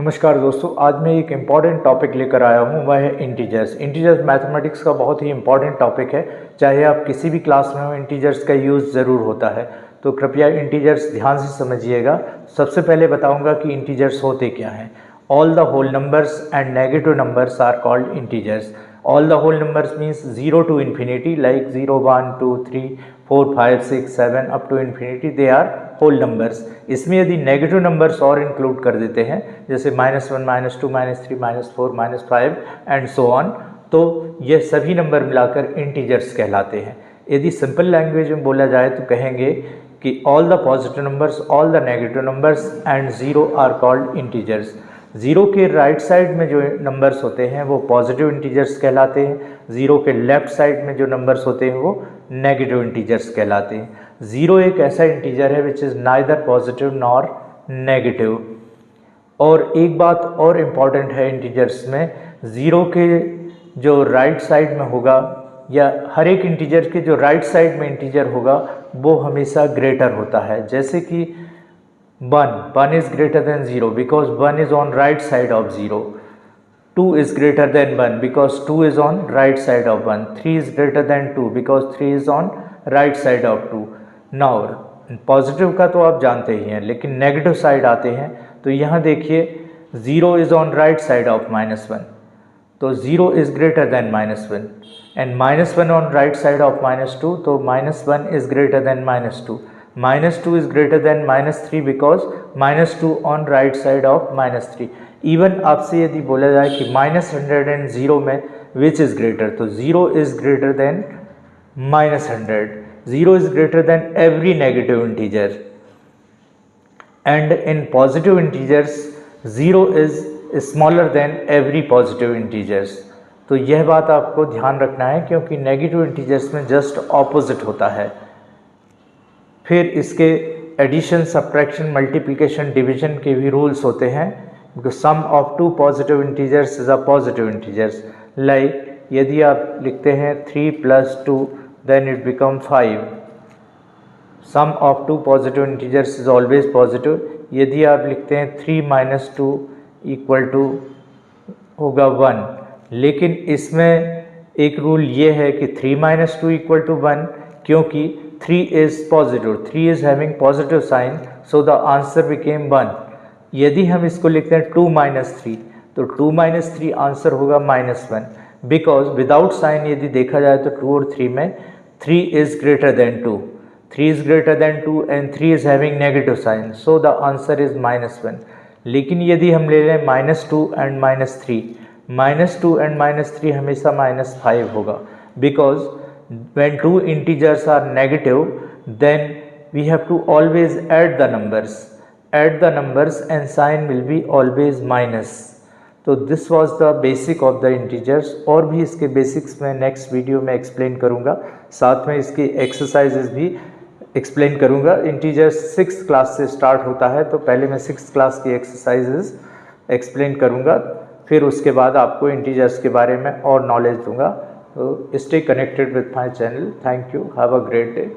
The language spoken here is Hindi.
नमस्कार दोस्तों, आज मैं एक इम्पॉर्टेंट टॉपिक लेकर आया हूँ, वह है इंटीजर्स। इंटीजर्स मैथमेटिक्स का बहुत ही इम्पॉर्टेंट टॉपिक है। चाहे आप किसी भी क्लास में हो, इंटीजर्स का यूज़ ज़रूर होता है, तो कृपया इंटीजर्स ध्यान से समझिएगा। सबसे पहले बताऊँगा कि इंटीजर्स होते क्या हैं। All the whole numbers and negative numbers are called integers. All the whole numbers means 0 to infinity, like 0, 1, 2, 3, 4, 5, 6, 7 up to infinity, they are whole numbers। इसमें यदि नेगेटिव नंबर्स और इंक्लूड कर देते हैं, जैसे -1, -2, -3, -4, -5 एंड सो ऑन, तो ये सभी नंबर मिलाकर इंटीजर्स कहलाते हैं। यदि सिंपल लैंग्वेज में बोला जाए तो कहेंगे कि all the positive numbers, all the negative numbers and 0 are called integers. 0 के राइट साइड में जो नंबर्स होते हैं वो पॉजिटिव इंटीजर्स कहलाते हैं। 0 के लेफ्ट साइड में जो नंबर्स होते हैं वो नेगेटिव इंटीजर्स कहलाते हैं। 0 एक ऐसा इंटीजर है which is neither positive nor negative. और एक बात और इम्पॉर्टेंट है इंटीजर्स में, 0 के जो राइट साइड में होगा या हर एक इंटीजर के जो राइट साइड में इंटीजर होगा वो हमेशा ग्रेटर होता है। जैसे कि 1 is greater than 0 because 1 is on right side of 0. 2 is greater than 1 because 2 is on right side of 1. 3 is greater than 2 because 3 is on right side of 2. Now positive का तो आप जानते ही हैं, लेकिन नेगेटिव साइड आते हैं तो यहाँ देखिए 0 is on right side of -1, तो 0 is greater than -1 and -1 on right side of -2, तो -1 is greater than -2. -2 is greater than -3 because -2 on right side of -3. Even आपसे यदि बोला जाए कि -100 एंड 0 में विच इज़ ग्रेटर, तो 0 is greater than -100. 0 is greater than every negative integer and in positive integers 0 is smaller than every positive integers. तो यह बात आपको ध्यान रखना है क्योंकि नेगेटिव इंटीजर्स में जस्ट ऑपोजिट होता है। फिर इसके एडिशन, सब्ट्रैक्शन, मल्टीप्लिकेशन, डिवीजन के भी रूल्स होते हैं। Because sum of two positive integers is a positive integers. Like यदि आप लिखते हैं 3 + 2 then it become 5। Sum of two positive integers is always positive. यदि आप लिखते हैं 3 - 2 = होगा 1, लेकिन इसमें एक रूल ये है कि 3 - 2 = 1 क्योंकि 3 is positive, 3 is having positive sign, so the answer became 1. यदि हम इसको लिखते हैं 2 - 3, तो 2 - 3 आंसर होगा -1 बिकॉज विदाउट साइन यदि देखा जाए तो 2 और 3 में 3 is greater than 2. 3 is greater than 2 and 3 is having negative sign, so the answer is -1. लेकिन यदि हम ले लें -2 and -3, -2 and -3 हमेशा -5 होगा because when two integers are negative then we have to always add the numbers and sign will be always minus. तो this was the basic of the integers। और भी इसके बेसिक्स में नेक्स्ट वीडियो में एक्सप्लेन करूँगा, साथ में इसकी एक्सरसाइजेज भी एक्सप्लेन करूँगा। इंटीजर्स 6th क्लास से स्टार्ट होता है, तो पहले मैं 6th क्लास की एक्सरसाइजेज एक्सप्लेन करूँगा, फिर उसके बाद आपको इंटीजर्स के बारे में और नॉलेज दूँगा। So stay connected with my channel. Thank you. Have a great day.